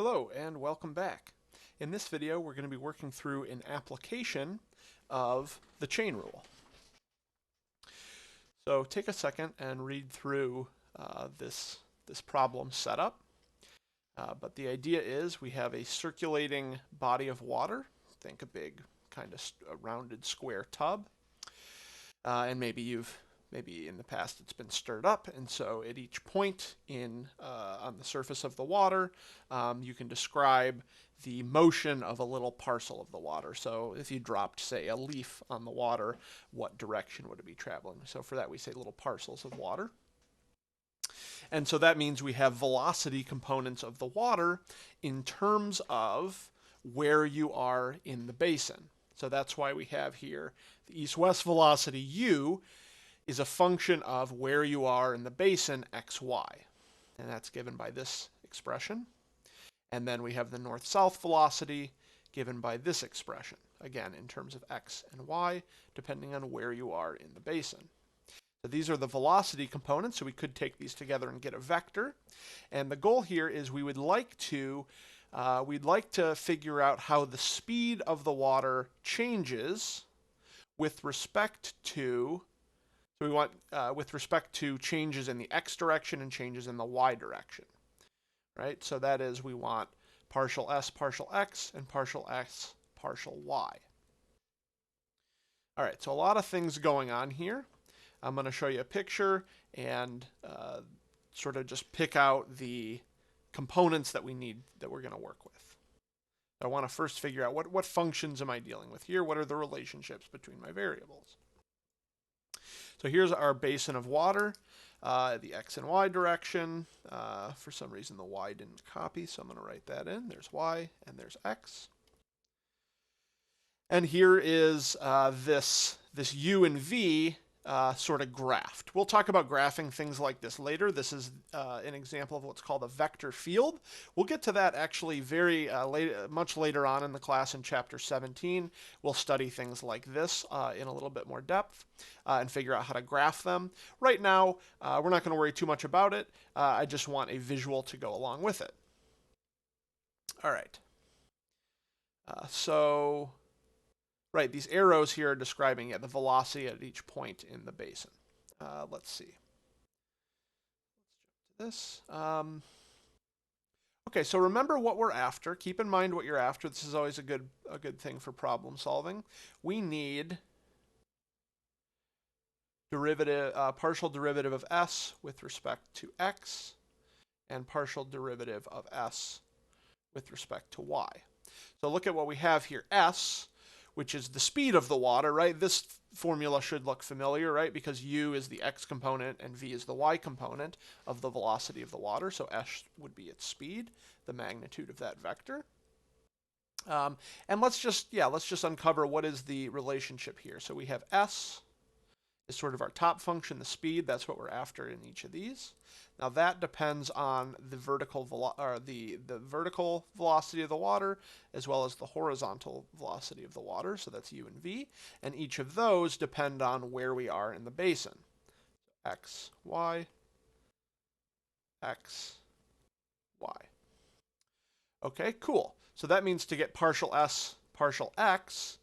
Hello and welcome back. In this video we're going to be working through an application of the chain rule. So take a second and read through this problem setup. But the idea is we have a circulating body of water. Think a big kind of rounded square tub. And maybe in the past it's been stirred up, and so at each point on the surface of the water, you can describe the motion of a little parcel of the water. So if you dropped, say, a leaf on the water, what direction would it be traveling? So for that we say little parcels of water. And so that means we have velocity components of the water in terms of where you are in the basin. So that's why we have here the east-west velocity u is a function of where you are in the basin, xy. And that's given by this expression. And then we have the north-south velocity given by this expression, again, in terms of x and y, depending on where you are in the basin. So these are the velocity components, so we could take these together and get a vector. And the goal here is we'd like to figure out how the speed of the water changes with respect to with respect to changes in the x direction and changes in the y direction, right? So that is, we want partial s, partial x, and partial x, partial y. All right, so a lot of things going on here. I'm going to show you a picture and sort of just pick out the components that we need, that we're going to work with. I want to first figure out what functions am I dealing with here? What are the relationships between my variables? So here's our basin of water, the x and y direction. For some reason the y didn't copy, so I'm going to write that in. There's y and there's x. And here is this u and v sort of graphed. We'll talk about graphing things like this later. This is an example of what's called a vector field. We'll get to that actually much later on in the class in chapter 17. We'll study things like this in a little bit more depth and figure out how to graph them. Right now, we're not going to worry too much about it. I just want a visual to go along with it. All right. Right, these arrows here are describing the velocity at each point in the basin. Let's see. Let's jump to this. Okay, so remember what we're after. Keep in mind what you're after. This is always a good thing for problem solving. We need partial derivative of s with respect to x, and partial derivative of s with respect to y. So look at what we have here. S, which is the speed of the water, right? This formula should look familiar, right? Because u is the x component and v is the y component of the velocity of the water. So s would be its speed, the magnitude of that vector. And let's just uncover what is the relationship here. So we have s is sort of our top function, the speed. That's what we're after in each of these. Now that depends on the vertical velocity of the water as well as the horizontal velocity of the water. So that's u and v, and each of those depend on where we are in the basin. X, y, x, y. Okay, cool. So that means to get partial s, partial x,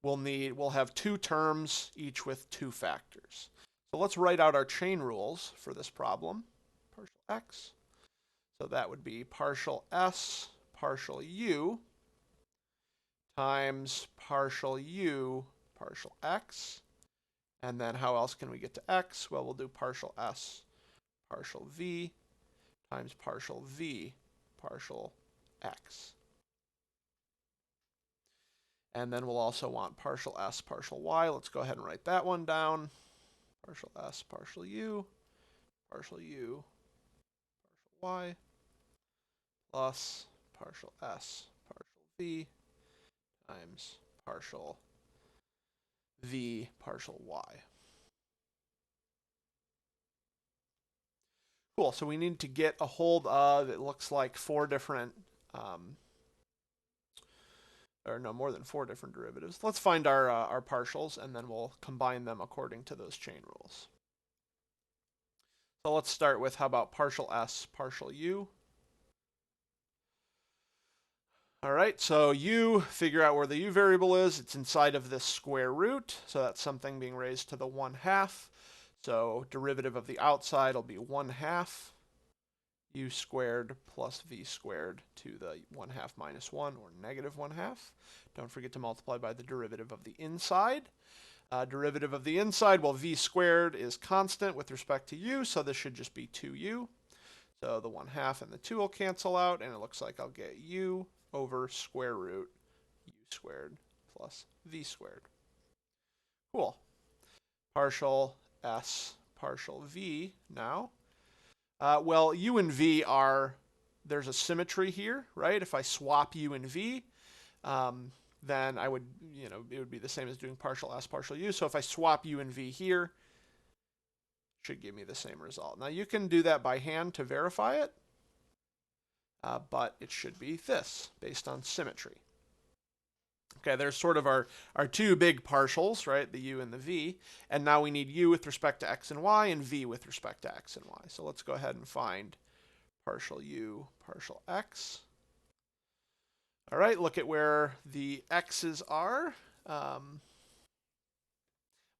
we'll have two terms, each with two factors. So let's write out our chain rules for this problem. Partial x. So that would be partial s, partial u, times partial u, partial x. And then how else can we get to x? Well, we'll do partial s, partial v, times partial v, partial x. And then we'll also want partial s, partial y. Let's go ahead and write that one down. Partial s, partial u, partial y, plus partial s, partial v, times partial v, partial y. Cool, so we need to get a hold of, it looks like more than 4 different derivatives. Let's find our partials, and then we'll combine them according to those chain rules. So let's start with, how about partial s, partial u? All right, so u, figure out where the u variable is. It's inside of this square root, so that's something being raised to the 1/2. So derivative of the outside will be 1/2 u squared plus v squared to the 1/2 minus 1, or negative 1/2. Don't forget to multiply by the derivative of the inside. Derivative of the inside, well, v squared is constant with respect to u, so this should just be 2u. So the 1/2 and the 2 will cancel out, and it looks like I'll get u over square root u squared plus v squared. Cool. Partial s partial v now. Well, u and v are, there's a symmetry here, right? If I swap u and v, then I would, it would be the same as doing partial s partial u. So if I swap u and v here, it should give me the same result. Now you can do that by hand to verify it, but it should be this based on symmetry. Okay, there's sort of our two big partials, right? The u and the v. And now we need u with respect to x and y and v with respect to x and y. So let's go ahead and find partial u, partial x. All right, look at where the x's are. I'm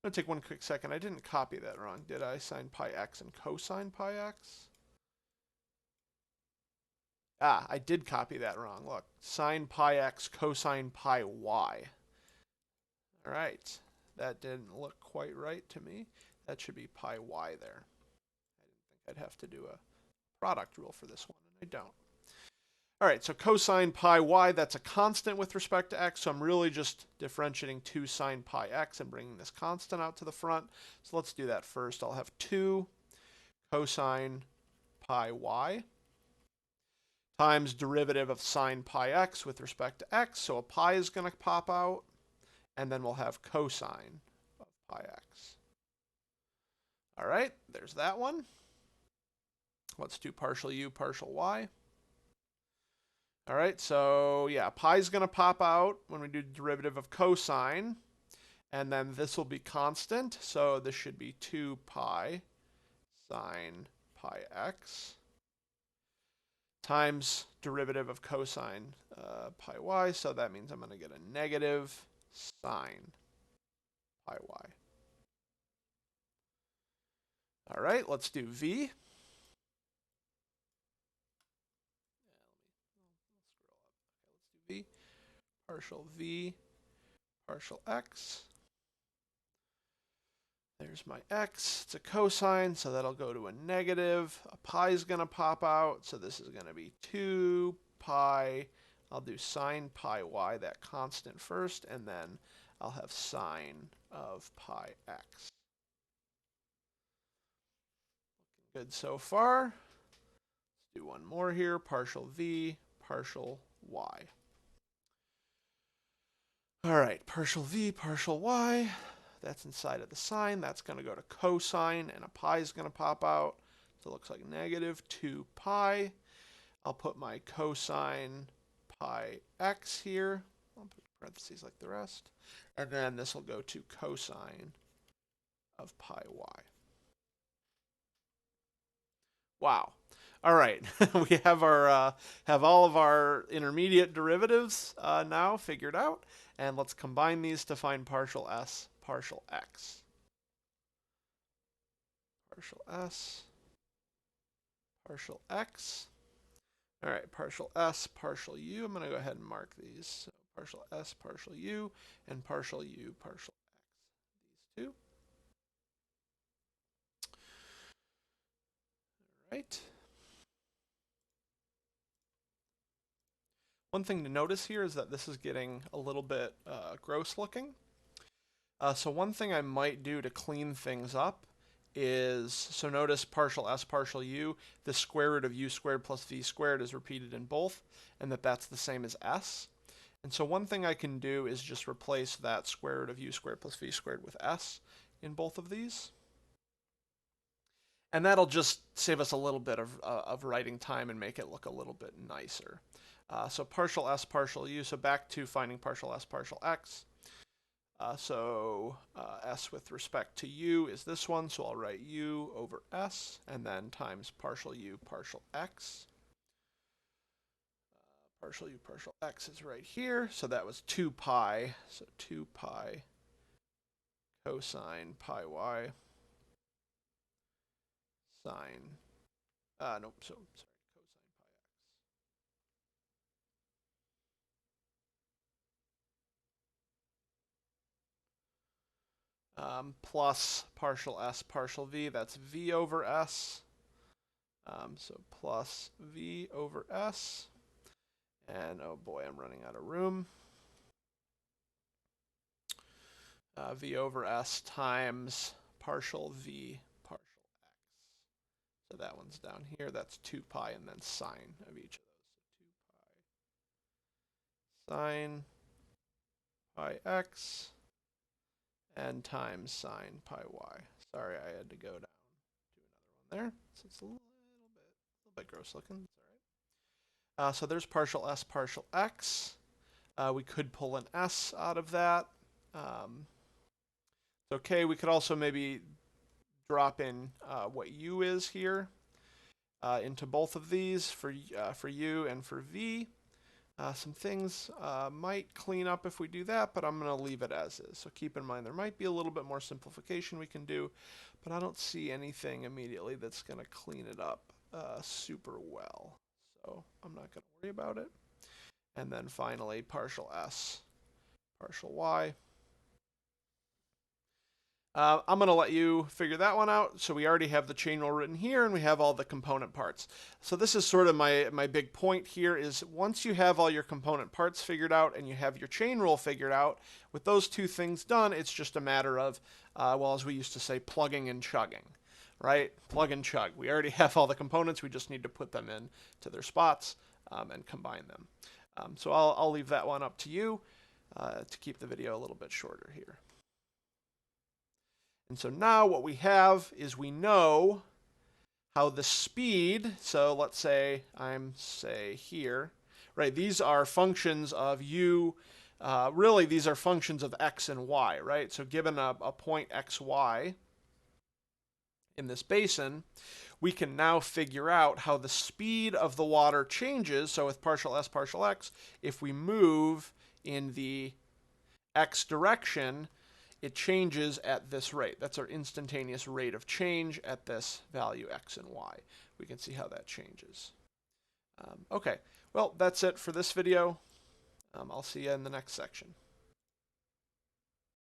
going to take one quick second. I didn't copy that wrong, did I? Sine pi x and cosine pi x. Ah, I did copy that wrong. Look, sine pi x, cosine pi y. All right, that didn't look quite right to me. That should be pi y there. I didn't think I'd have to do a product rule for this one, and I don't. All right, so cosine pi y, that's a constant with respect to x, so I'm really just differentiating 2 sine pi x and bringing this constant out to the front. So let's do that first. I'll have 2 cosine pi y times derivative of sine pi x with respect to x, so a pi is going to pop out, and then we'll have cosine of pi x. All right, there's that one. Let's do partial u, partial y. All right, so yeah, pi is going to pop out when we do the derivative of cosine, and then this will be constant, so this should be 2 pi sine pi x times derivative of cosine pi y, so that means I'm going to get a negative sine pi y. All right, let's do v. Partial v, partial x. There's my x. It's a cosine, so that'll go to a negative. A pi is going to pop out, so this is going to be 2 pi. I'll do sine pi y, that constant first, and then I'll have sine of pi x. Looking good so far. Let's do one more here. Partial v, partial y. All right, partial v, partial y. That's inside of the sine. That's going to go to cosine, and a pi is going to pop out. So it looks like negative 2 pi. I'll put my cosine pi x here. I'll put parentheses like the rest. And then this will go to cosine of pi y. Wow. All right, we have our have all of our intermediate derivatives now figured out, and let's combine these to find partial s, partial x. Partial s, partial x. All right, partial s, partial u. I'm going to go ahead and mark these. So partial s, partial u, and partial u, partial x. These two. All right. One thing to notice here is that this is getting a little bit gross looking. So one thing I might do to clean things up is, so notice partial s, partial u, the square root of u squared plus v squared is repeated in both, and that's the same as s. And so one thing I can do is just replace that square root of u squared plus v squared with s in both of these. And that'll just save us a little bit of writing time and make it look a little bit nicer. So partial s, partial u, so back to finding partial s, partial x. S with respect to u is this one, so I'll write u over s, and then times partial u, partial x. partial u partial x is right here. So that was 2 pi. So 2 pi cosine pi y sine. Nope. So sorry, cosine pi x. Plus partial s partial v. That's v over s. So plus v over s. And oh boy, I'm running out of room. V over s times partial v partial x. So that one's down here. That's 2 pi and then sine of each of those. So 2 pi sine pi x and times sine pi y. Sorry, I had to go down to another one there. So it's a little bit gross looking. It's all right. So there's partial s partial x. We could pull an s out of that. Okay, we could also maybe drop in what u is here into both of these for u and for v. Some things might clean up if we do that, but I'm going to leave it as is. So keep in mind there might be a little bit more simplification we can do, but I don't see anything immediately that's going to clean it up super well. So I'm not going to worry about it. And then finally, partial s, partial y. I'm going to let you figure that one out. So we already have the chain rule written here, and we have all the component parts. So this is sort of my big point here is once you have all your component parts figured out and you have your chain rule figured out, with those two things done, it's just a matter of, well, as we used to say, plugging and chugging, right? Plug and chug. We already have all the components. We just need to put them in to their spots and combine them. So I'll leave that one up to you to keep the video a little bit shorter here. And so now what we have is we know how the speed, so let's say I'm, say, here, right? These are functions of u, really these are functions of x and y, right? So given a point xy in this basin, we can now figure out how the speed of the water changes. So with partial s partial x, if we move in the x direction, it changes at this rate. That's our instantaneous rate of change at this value x and y. We can see how that changes. Okay, well, that's it for this video. I'll see you in the next section.